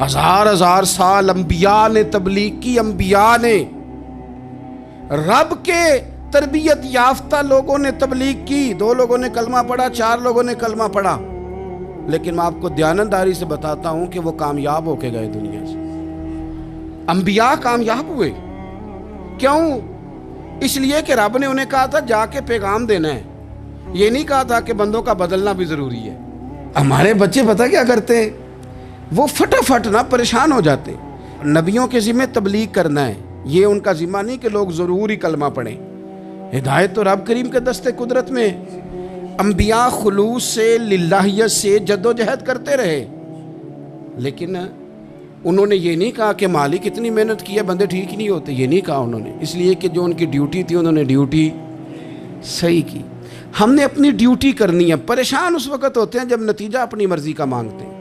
ہزار سال انبیاء نے تبلیغ کی، انبیاء نے، رب کے تربیت یافتہ لوگوں نے تبلیغ کی، 2 لوگوں نے کلمہ پڑھا، 4 لوگوں نے کلمہ پڑھا، لیکن میں آپ کو دیانتداری سے بتاتا ہوں کہ وہ کامیاب ہو کے گئے دنیا سے۔ انبیاء کامیاب ہوئے، کیوں؟ اس لیے کہ رب نے انہیں کہا تھا جا کے پیغام دینا ہے، یہ نہیں کہا تھا کہ بندوں کا بدلنا بھی ضروری ہے۔ ہمارے بچے پتہ کیا کرتے ہیں؟ وہ فٹافٹ نہ پریشان ہو جاتے ہیں۔ نبیوں کے ذمہ تبلیغ کرنا ہے، یہ ان کا ذمہ نہیں کہ لوگ ضروری کلمہ پڑھیں۔ ہدایت تو رب کریم کے دست قدرت میں ہے۔ انبیاء خلوص سے، للہیت سے جد و جہد کرتے رہے، لیکن انہوں نے یہ نہیں کہا کہ مالک اتنی محنت کی ہے بندے ٹھیک ہی نہیں ہوتے، یہ نہیں کہا انہوں نے، اس لیے کہ جو ان کی ڈیوٹی تھی انہوں نے ڈیوٹی صحیح کی۔ ہم نے اپنی ڈیوٹی کرنی ہے۔ پریشان اس وقت ہوتے ہیں جب نتیجہ اپنی مرضی کا مانگتے ہیں،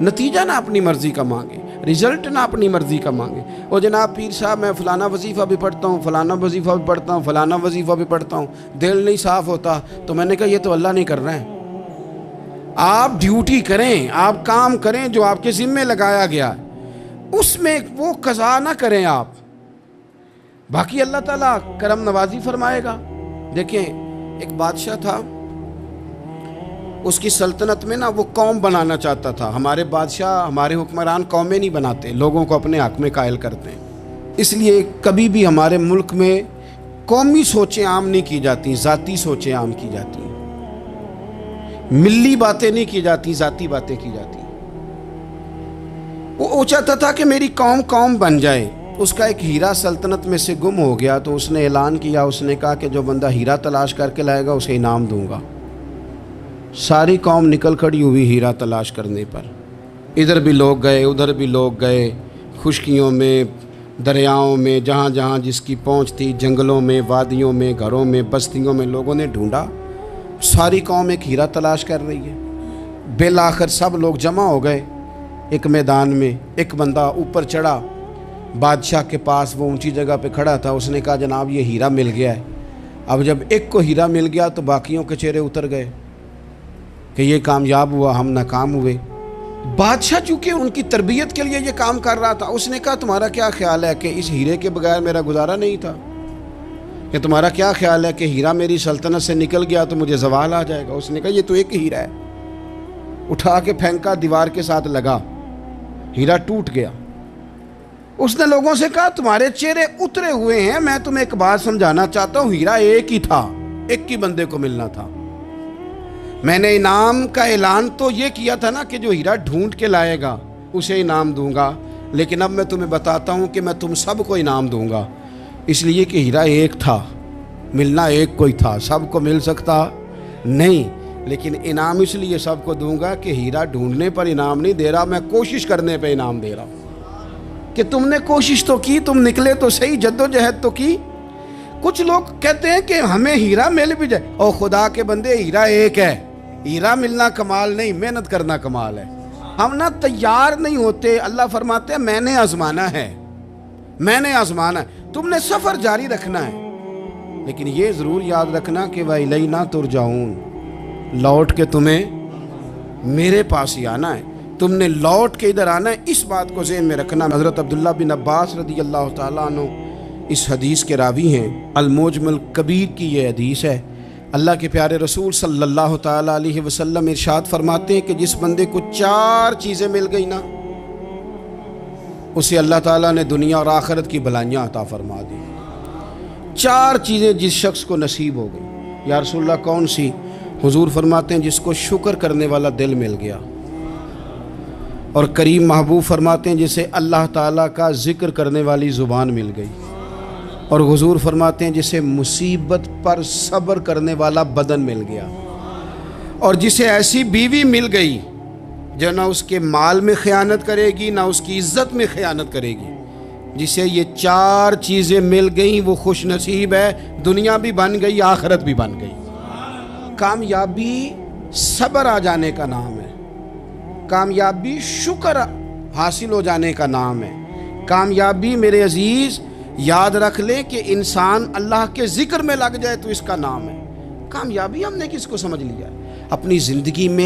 نتیجہ نہ اپنی مرضی کا مانگے، رزلٹ نہ اپنی مرضی کا مانگے۔ اور جناب پیر صاحب میں فلانا وظیفہ بھی پڑھتا ہوں، فلانا وظیفہ بھی پڑھتا ہوں، فلانا وظیفہ بھی پڑھتا ہوں، دل نہیں صاف ہوتا، تو میں نے کہا یہ تو اللہ نہیں کر رہا ہے۔ آپ ڈیوٹی کریں، آپ کام کریں جو آپ کے ذمے لگایا گیا ہے، اس میں وہ قضا نہ کریں آپ، باقی اللہ تعالیٰ کرم نوازی فرمائے گا۔ دیکھیں ایک بادشاہ تھا، اس کی سلطنت میں نا وہ قوم بنانا چاہتا تھا۔ ہمارے بادشاہ، ہمارے حکمران قومیں نہیں بناتے، لوگوں کو اپنے حق میں قائل کرتے ہیں۔ اس لیے کبھی بھی ہمارے ملک میں قومی سوچیں عام نہیں کی جاتی، ذاتی سوچیں عام کی جاتی ہیں، ملی باتیں نہیں کی جاتی، ذاتی باتیں کی جاتی ہیں۔ وہ چاہتا تھا کہ میری قوم بن جائے۔ اس کا ایک ہیرا سلطنت میں سے گم ہو گیا، تو اس نے اعلان کیا، اس نے کہا کہ جو بندہ ہیرا تلاش کر کے لائے گا اسے انعام دوں گا۔ ساری قوم نکل کھڑی ہوئی ہیرا تلاش کرنے پر، ادھر بھی لوگ گئے، ادھر بھی لوگ گئے، خشکیوں میں، دریاؤں میں، جہاں جہاں جس کی پہنچ تھی، جنگلوں میں، وادیوں میں، گھروں میں، بستیوں میں لوگوں نے ڈھونڈا۔ ساری قوم ایک ہیرا تلاش کر رہی ہے۔ بالآخر سب لوگ جمع ہو گئے ایک میدان میں۔ ایک بندہ اوپر چڑھا بادشاہ کے پاس، وہ اونچی جگہ پہ کھڑا تھا، اس نے کہا جناب یہ ہیرا مل گیا ہے۔ اب جب ایک کو ہیرا مل گیا تو باقیوں کے چہرے اتر گئے کہ یہ کامیاب ہوا، ہم ناکام ہوئے۔ بادشاہ چونکہ ان کی تربیت کے لیے یہ کام کر رہا تھا، اس نے کہا تمہارا کیا خیال ہے کہ اس ہیرے کے بغیر میرا گزارا نہیں تھا؟ کہ تمہارا کیا خیال ہے کہ ہیرا میری سلطنت سے نکل گیا تو مجھے زوال آ جائے گا؟ اس نے کہا یہ تو ایک ہیرا ہے۔ اٹھا کے پھینکا، دیوار کے ساتھ لگا، ہیرا ٹوٹ گیا۔ اس نے لوگوں سے کہا تمہارے چہرے اترے ہوئے ہیں، میں تمہیں ایک بات سمجھانا چاہتا ہوں، ہیرا ایک ہی تھا، ایک ہی بندے کو ملنا تھا۔ میں نے انعام کا اعلان تو یہ کیا تھا نا کہ جو ہیرا ڈھونڈ کے لائے گا اسے انعام دوں گا، لیکن اب میں تمہیں بتاتا ہوں کہ میں تم سب کو انعام دوں گا، اس لیے کہ ہیرا ایک تھا، ملنا ایک کو ہی تھا، سب کو مل سکتا نہیں، لیکن انعام اس لیے سب کو دوں گا کہ ہیرا ڈھونڈنے پر انعام نہیں دے رہا، میں کوشش کرنے پہ انعام دے رہا ہوں کہ تم نے کوشش تو کی، تم نکلے تو صحیح، جد و جہد تو کی۔ کچھ لوگ کہتے ہیں کہ ہمیں ہیرا مل بھی جائے، او خدا کے بندے ہیرا ایک ہے، ہیرا ملنا کمال نہیں، محنت کرنا کمال ہے۔ ہم نہ تیار نہیں ہوتے۔ اللہ فرماتے ہیں میں نے آزمانا ہے، میں نے آزمانا ہے، تم نے سفر جاری رکھنا ہے، لیکن یہ ضرور یاد رکھنا کہ وَإِلَيْنَا تُرْجَعُونَ، لوٹ کے تمہیں میرے پاس ہی آنا ہے، تم نے لوٹ کے ادھر آنا ہے، اس بات کو ذہن میں رکھنا۔ حضرت عبداللہ بن عباس رضی اللہ تعالیٰ عنہ اس حدیث کے راوی ہیں، المعجم الکبیر کی یہ حدیث ہے۔ اللہ کے پیارے رسول صلی اللہ تعالیٰ علیہ وسلم ارشاد فرماتے ہیں کہ جس بندے کو 4 چیزیں مل گئی نا، اسے اللہ تعالیٰ نے دنیا اور آخرت کی بھلائیاں عطا فرما دی۔ 4 چیزیں جس شخص کو نصیب ہو گئی۔ یا رسول اللہ کون سی؟ حضور فرماتے ہیں جس کو شکر کرنے والا دل مل گیا، اور کریم محبوب فرماتے ہیں جسے اللہ تعالیٰ کا ذکر کرنے والی زبان مل گئی، اور حضور فرماتے ہیں جسے مصیبت پر صبر کرنے والا بدن مل گیا، اور جسے ایسی بیوی مل گئی جو نہ اس کے مال میں خیانت کرے گی، نہ اس کی عزت میں خیانت کرے گی۔ جسے یہ 4 چیزیں مل گئیں وہ خوش نصیب ہے، دنیا بھی بن گئی، آخرت بھی بن گئی۔ کامیابی صبر آ جانے کا نام ہے، کامیابی شکر حاصل ہو جانے کا نام ہے، کامیابی میرے عزیز یاد رکھ لیں کہ انسان اللہ کے ذکر میں لگ جائے تو اس کا نام ہے۔ کامیابی ہم نے کس کو سمجھ لیا؟ اپنی زندگی میں